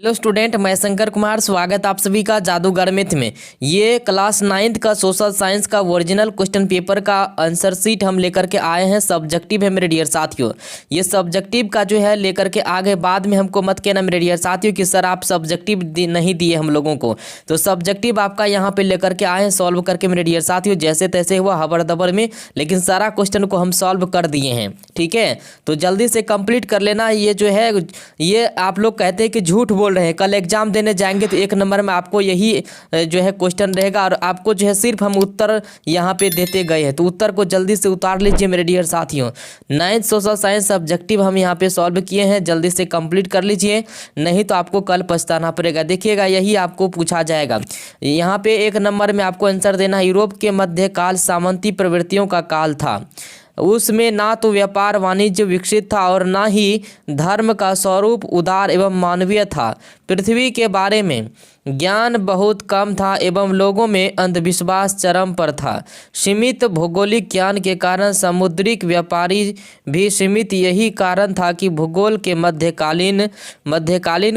Hello student, मैं शंकर कुमार। स्वागत आप सभी का जादूगर मैथ में। ये क्लास 9th का सोशल साइंस का ओरिजिनल क्वेश्चन पेपर का आंसर शीट हम लेकर के आए हैं। सब्जेक्टिव है मेरे डियर साथियों। ये सब्जेक्टिव का जो है लेकर के आगे बाद में हमको मत कहना मेरे डियर साथियों कि सर आप सब्जेक्टिव नहीं दिए हम लोगों को। तो सब्जेक्टिव आपका यहाँ पे लेकर के आए हैं सॉल्व करके मेरे डियर साथियों। जैसे तैसे हुआ हबर दबर में, लेकिन सारा क्वेश्चन को हम सॉल्व कर दिए हैं। ठीक है, तो जल्दी से कंप्लीट कर लेना। ये जो है ये आप लोग कहते हैं कि झूठ बोल रहे हैं। कल एग्जाम देने जाएंगे तो 1 नंबर में आपको यही जो है क्वेश्चन रहेगा और आपको जो है सिर्फ हम उत्तर यहाँ पे देते गए हैं। तो उत्तर को जल्दी से उतार लीजिए मेरे डियर साथियों। 9th सोशल साइंस सब्जेक्टिव हम यहाँ पे सॉल्व किए हैं, जल्दी से कंप्लीट कर लीजिए, नहीं तो आपको कल पछताना पड़ेगा। देखिएगा यही आपको पूछा जाएगा। यहाँ पे 1 नंबर में आपको आंसर देना है। यूरोप के मध्यकाल सामंती प्रवृत्तियों का काल था। उसमें ना तो व्यापार वाणिज्य विकसित था और ना ही धर्म का स्वरूप उदार एवं मानवीय था। पृथ्वी के बारे में ज्ञान बहुत कम था एवं लोगों में अंधविश्वास चरम पर था। सीमित भौगोलिक ज्ञान के कारण सामुद्रिक व्यापारी भी सीमित। यही कारण था कि भूगोल के मध्यकालीन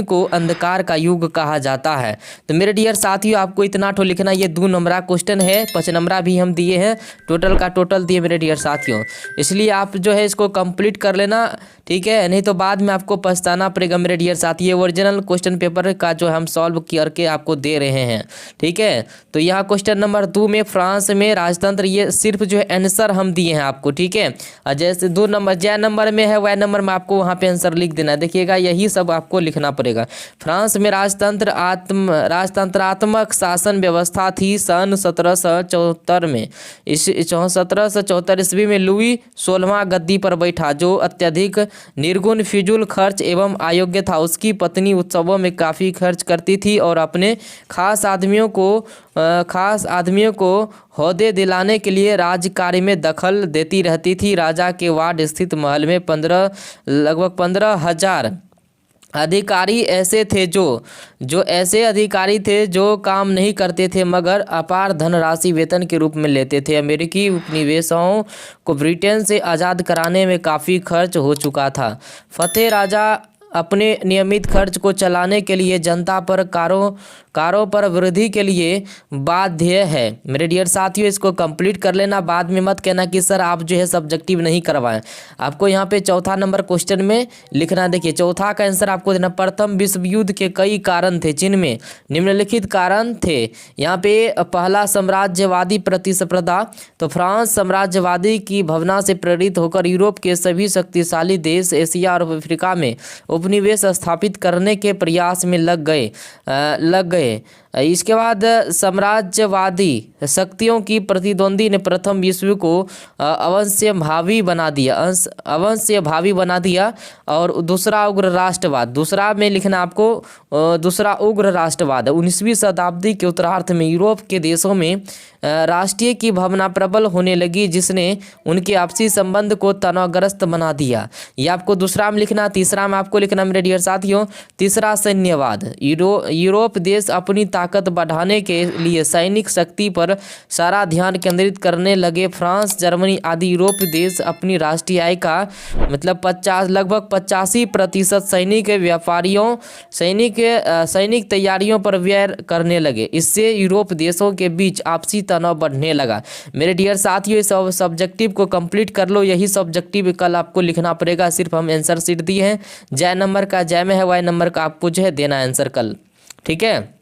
को अंधकार का युग कहा जाता है। तो मेरे डियर साथियों आपको इतना ठो लिखना। ये 2 नंबरा क्वेश्चन है, 5 नंबरा भी हम दिए हैं, टोटल का टोटल दिए मेरे डियर साथियों। इसलिए आप जो है इसको कंप्लीट कर लेना, ठीक है, नहीं तो बाद में आपको पछताना पड़ेगा मेरे डियर साथी। ये ओरिजिनल क्वेश्चन पेपर का जो हम सॉल्व करके आपको दे रहे हैं। ठीक है, तो यहाँ क्वेश्चन नंबर 2 में फ्रांस में राजतंत्र, ये सिर्फ जो है आंसर हम दिए हैं आपको। ठीक है, और जैसे 2 नंबर जै नंबर में है वह नंबर में आपको वहाँ पे आंसर लिख देना। देखिएगा यही सब आपको लिखना पड़ेगा। फ्रांस में राजतंत्रात्मक शासन व्यवस्था थी सन 1774 में। इस 1774 ईस्वी में लुई 16वां गद्दी पर बैठा, जो अत्यधिक निर्गुण, फिजूल खर्च एवं अयोग्य था। उसकी पत्नी उत्सवों में काफ़ी खर्च करती थी और अपने खास आदमियों को ओहदे दिलाने के लिए राज्यकार्य में दखल देती रहती थी। राजा के वार्ड स्थित महल में लगभग 15,000 अधिकारी ऐसे थे जो ऐसे अधिकारी थे जो काम नहीं करते थे मगर अपार धनराशि वेतन के रूप में लेते थे। अमेरिकी उपनिवेशों को ब्रिटेन से आज़ाद कराने में काफ़ी खर्च हो चुका था। फतेह राजा अपने नियमित खर्च को चलाने के लिए जनता पर कारों पर वृद्धि के लिए बाध्य है। मेरे डियर साथियों इसको कंप्लीट कर लेना, बाद में मत कहना कि सर आप जो है सब्जेक्टिव नहीं करवाएं। आपको यहाँ पे 4था नंबर क्वेश्चन में लिखना। देखिए 4था का आंसर आपको देना। प्रथम विश्व युद्ध के कई कारण थे जिनमें निम्नलिखित कारण थे। यहाँ पे पहला साम्राज्यवादी प्रतिस्पर्धा। तो फ्रांस साम्राज्यवादी की भावना से प्रेरित होकर यूरोप के सभी शक्तिशाली देश एशिया और अफ्रीका में उपनिवेश स्थापित करने के प्रयास में लग गए। इसके बाद साम्राज्यवादी शक्तियों की प्रतिद्वंदी ने प्रथम विश्व को अवश्य भावी बना दिया और दूसरा उग्र राष्ट्रवाद। दूसरा में लिखना आपको, दूसरा उग्र राष्ट्रवाद। 19वीं शताब्दी के उत्तरार्ध में यूरोप के देशों में राष्ट्रीय की भावना प्रबल होने लगी, जिसने उनके आपसी संबंध को तनावग्रस्त बना दिया। ये आपको दूसरा में लिखना। तीसरा में आपको लिखना मेरे डियर साथियों, तीसरा सैन्यवाद। यूरोप देश अपनी ताकत बढ़ाने के लिए सैनिक शक्ति पर सारा ध्यान केंद्रित करने लगे। फ्रांस, जर्मनी आदि यूरोपीय देश अपनी राष्ट्रीय आय का मतलब लगभग 85% सैनिक तैयारियों पर व्यय करने लगे। इससे यूरोप देशों के बीच आपसी तनाव बढ़ने लगा। मेरे डियर साथियों इस सब्जेक्टिव को कंप्लीट कर लो। यही सब्जेक्टिव कल आपको लिखना पड़ेगा। सिर्फ हम आंसर शीट दिए हैं। जय नंबर का जय में है, वाई नंबर का आपको जो है देना आंसर कल। ठीक है,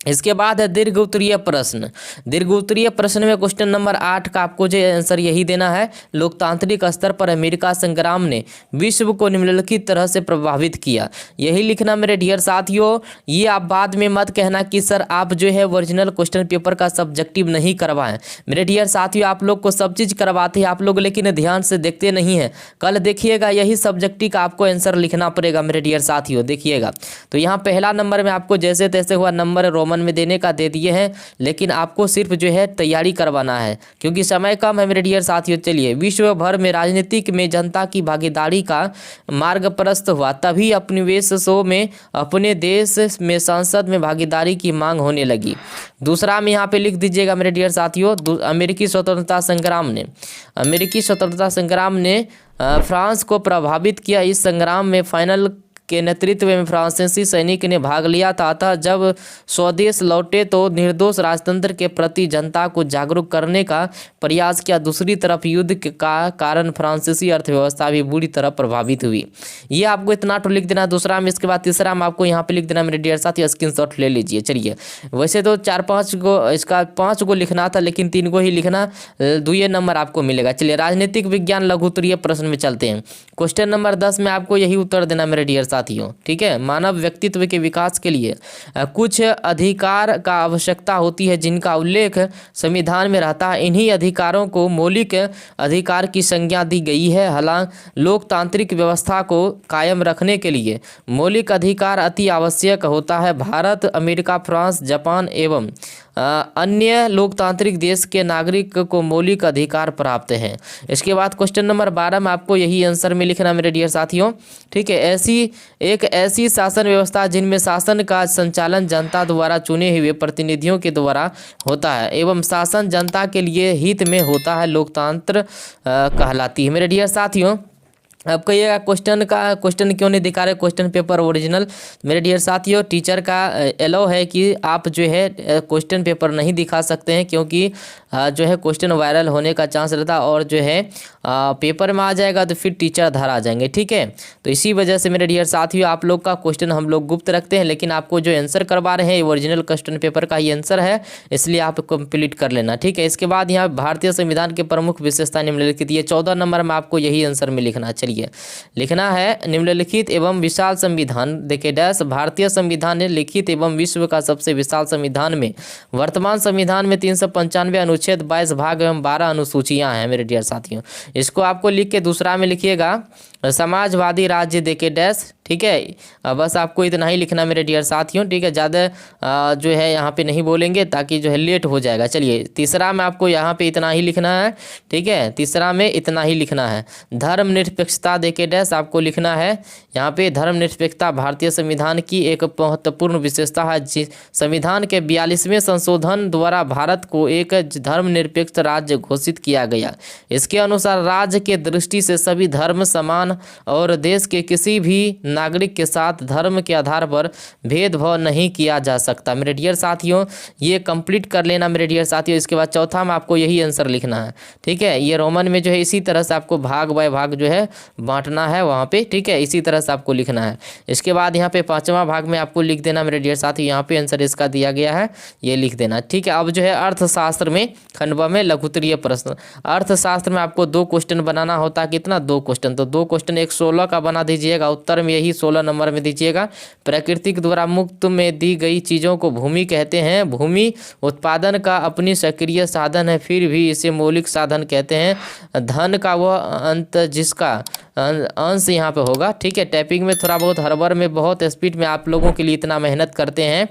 इसके बाद है दीर्घ उत्तरीय प्रश्न। दीर्घ उत्तरीय प्रश्न में क्वेश्चन नंबर 8 का आपको जो आंसर यही देना है। लोकतांत्रिक स्तर पर अमेरिका संग्राम ने विश्व को निम्नलिखित तरह से प्रभावित किया। यही लिखना मेरे डियर साथियों। ये आप बाद में मत कहना कि सर आप जो है ओरिजिनल क्वेश्चन पेपर का सब्जेक्टिव नहीं करवाएं। मेरे डियर साथियों आप लोग को सब चीज़ करवाते हैं आप लोग, लेकिन ध्यान से देखते नहीं हैं। कल देखिएगा यही सब्जेक्टिव का आपको आंसर लिखना पड़ेगा मेरे डियर साथियों। देखिएगा तो यहाँ पहला नंबर में आपको जैसे तैसे हुआ नंबर रोमन में देने का दे दिए हैं, लेकिन आपको सिर्फ जो है तैयारी करवाना है क्योंकि समय कम है मेरे डियर साथियों। चलिए, विश्व भर में राजनीतिक में जनता की भागीदारी का मार्ग प्रशस्त हुआ, तभी उपनिवेशों में अपने देश में संसद में भागीदारी की मांग होने लगी। दूसरा में यहाँ पे लिख दीजिएगा मेरे डियर साथियों, अमेरिकी स्वतंत्रता संग्राम ने फ्रांस को प्रभावित किया। इस संग्राम में के नेतृत्व में फ्रांसीसी सैनिक ने भाग लिया था। अतः जब स्वदेश लौटे तो निर्दोष राजतंत्र के प्रति जनता को जागरूक करने का प्रयास किया। दूसरी तरफ युद्ध का कारण फ्रांसीसी अर्थव्यवस्था भी बुरी तरह प्रभावित हुई। ये आपको इतना तो लिख देना दूसरा में। इसके बाद तीसरा में आपको यहाँ पे लिख देना मेरे डियर साथी, स्क्रीनशॉट ले लीजिए। चलिए, वैसे तो 4-5 को, इसका 5 को लिखना था लेकिन 3 को ही लिखना, 2 नंबर आपको मिलेगा। चलिए, राजनीतिक विज्ञान लघु उत्तरीय प्रश्न में चलते हैं। क्वेश्चन नंबर 10 में आपको यही उत्तर देना मेरे डियर साथियों, ठीक है। मानव व्यक्तित्व के विकास के लिए कुछ अधिकार का आवश्यकता होती है जिनका उल्लेख संविधान में रहता है। इन्हीं अधिकारों को मौलिक अधिकार की संज्ञा दी गई है। हालांकि लोकतांत्रिक व्यवस्था को कायम रखने के लिए मौलिक अधिकार अति आवश्यक होता है। भारत, अमेरिका, फ्रांस, जापान एवं अन्य लोकतांत्रिक देश के नागरिक को मौलिक अधिकार प्राप्त हैं। इसके बाद क्वेश्चन नंबर 12 में आपको यही आंसर में लिखना मेरे डियर साथियों, ठीक है। ऐसी शासन व्यवस्था जिनमें शासन का संचालन जनता द्वारा चुने हुए प्रतिनिधियों के द्वारा होता है एवं शासन जनता के लिए हित में होता है, लोकतंत्र कहलाती है मेरे डियर साथियों। अब कहिएगा क्वेश्चन क्यों नहीं दिखा रहे क्वेश्चन पेपर ओरिजिनल। मेरे डियर साथियों, टीचर का एलो है कि आप जो है क्वेश्चन पेपर नहीं दिखा सकते हैं, क्योंकि जो है क्वेश्चन वायरल होने का चांस रहता है और जो है पेपर में आ जाएगा तो फिर टीचर धर आ जाएंगे, ठीक है। तो इसी वजह से मेरे डियर साथियों, आप लोग का क्वेश्चन हम लोग गुप्त रखते हैं, लेकिन आपको जो आंसर करवा रहे हैं ओरिजिनल क्वेश्चन पेपर का ही आंसर है, इसलिए आप कंप्लीट कर लेना, ठीक है। इसके बाद यहाँ भारतीय संविधान के प्रमुख विशेषता निम्नलिखित, ये 14 नंबर में आपको यही आंसर में लिखना। चलिए, लिखना है निम्नलिखित एवं विशाल संविधान, देखिए डैश, भारतीय संविधान ने लिखित एवं विश्व का सबसे विशाल संविधान में वर्तमान संविधान में 395 अनुच्छेद, 22 भाग एवं 12 अनुसूचियां हैं मेरे डियर साथियों। इसको आपको लिख के दूसरा में लिखिएगा समाजवादी राज्य, देखे डैश, ठीक है। बस आपको इतना ही लिखना मेरे डियर साथियों, ठीक है। ज़्यादा जो है यहाँ पे नहीं बोलेंगे ताकि जो है लेट हो जाएगा। चलिए, तीसरा में आपको यहाँ पे इतना ही लिखना है, ठीक है। तीसरा में इतना ही लिखना है। धर्मनिरपेक्षता, देखे डैश, आपको लिखना है यहाँ पे धर्मनिरपेक्षता भारतीय संविधान की एक महत्वपूर्ण विशेषता है। संविधान के 42वें संशोधन द्वारा भारत को एक धर्मनिरपेक्ष राज्य घोषित किया गया। इसके अनुसार राज्य के दृष्टि से सभी धर्म समान और देश के किसी भी नागरिक के साथ धर्म के आधार पर भेदभाव नहीं किया जा सकता। मेरे डियर साथियों, ये कंप्लीट कर लेना मेरे डियर साथियों। इसके बाद चौथा में आपको यही आंसर लिखना है, ठीक है। ये रोमन में जो है इसी तरह से आपको भाग बाय भाग जो है बांटना है वहाँ पे, ठीक है। इसी तरह से आपको लिखना है। इसके बाद यहाँ पे 5वां भाग में आपको लिख देना मेरे डियर साथियों, यहाँ पे आंसर इसका दिया गया है, ये लिख देना, ठीक है। अब जो है अर्थशास्त्र में खंडवा में लघु उत्तरीय प्रश्न, अर्थशास्त्र में आपको 2 क्वेश्चन बनाना होता है। कितना? 2 क्वेश्चन। तो 2 क्वेश्चन, एक 16 का बना दीजिएगा, उत्तर में यही 16 नंबर में दीजिएगा। प्रकृति द्वारा मुक्त में दी गई चीज़ों को भूमि कहते हैं। भूमि उत्पादन का अपनी सक्रिय साधन है, फिर भी इसे मौलिक साधन कहते हैं। धन का वह अंत जिसका अंश यहाँ पे होगा, ठीक है। टाइपिंग में थोड़ा बहुत हड़बड़ में बहुत स्पीड में आप लोगों के लिए इतना मेहनत करते हैं,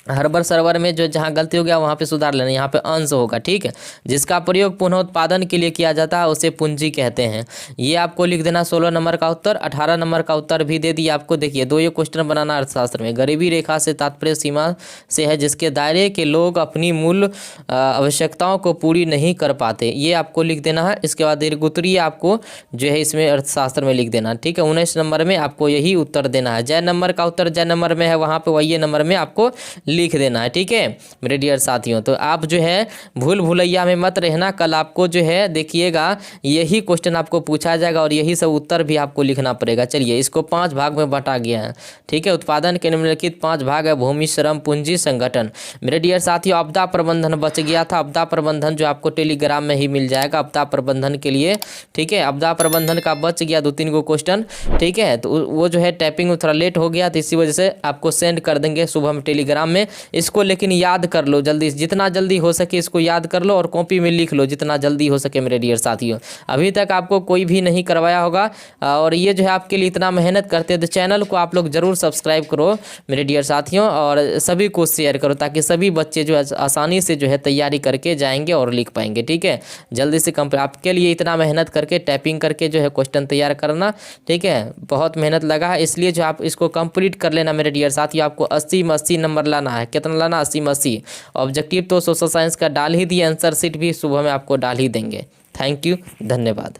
हड़बड़ सरवर में जो जहाँ गलती हो गया वहाँ पे सुधार लेना। यहाँ पे अंश होगा, ठीक है। जिसका प्रयोग पुनः उत्पादन के लिए किया जाता है उसे पूंजी कहते हैं। ये आपको लिख देना 16 नंबर का उत्तर। 18 नंबर का उत्तर भी दे दिया आपको। देखिए, 2 ये क्वेश्चन बनाना अर्थशास्त्र में। गरीबी रेखा से तात्पर्य सीमा से है जिसके दायरे के लोग अपनी मूल आवश्यकताओं को पूरी नहीं कर पाते, ये आपको लिख देना है। इसके बाद दीर्घोत्तरीय आपको जो है इसमें अर्थशास्त्र में लिख देना, ठीक है। 19 नंबर में आपको यही उत्तर देना है। जय नंबर का उत्तर जय नंबर में है, वहाँ पर वही नंबर में आपको लिख देना है, ठीक है मेरे डियर साथियों। तो आप जो है भूल भुलैया में मत रहना। कल आपको जो है देखिएगा यही क्वेश्चन आपको पूछा जाएगा और यही सब उत्तर भी आपको लिखना पड़ेगा। चलिए, इसको 5 भाग में बांटा गया है, ठीक है। उत्पादन के निम्नलिखित 5 भाग है। भूमि, श्रम, पूंजी, संगठन। मेरे डियर साथियों, आपदा प्रबंधन बच गया था। आपदा प्रबंधन जो आपको टेलीग्राम में ही मिल जाएगा आपदा प्रबंधन के लिए, ठीक है। आपदा प्रबंधन का बच गया 2-3 को क्वेश्चन, ठीक है। तो वो जो है टाइपिंग में थोड़ा लेट हो गया, तो इसी वजह से आपको सेंड कर देंगे सुबह में टेलीग्राम में। इसको लेकिन याद कर लो जल्दी, जितना जल्दी हो सके इसको याद कर लो और कॉपी में लिख लो जितना जल्दी हो सके मेरे डियर साथियों। अभी तक आपको कोई भी नहीं करवाया होगा और ये जो है आपके लिए इतना मेहनत करते हैं, तो चैनल को आप लोग ज़रूर सब्सक्राइब करो मेरे डियर साथियों और सभी को शेयर करो ताकि सभी बच्चे जो है आसानी से जो है तैयारी करके जाएंगे और लिख पाएंगे, ठीक है। जल्दी से आपके लिए इतना मेहनत करके टाइपिंग करके जो है क्वेश्चन तैयार करना, ठीक है। बहुत मेहनत लगा है, इसलिए जो आप इसको कंप्लीट कर लेना मेरे डियर साथियों। आपको 80 में 80 नंबर लाना है। कितना लाना? 80 में 80। ऑब्जेक्टिव तो सोशल साइंस का डाल ही दिए, आंसर शीट भी सुबह में आपको डाल ही देंगे। थैंक यू, धन्यवाद।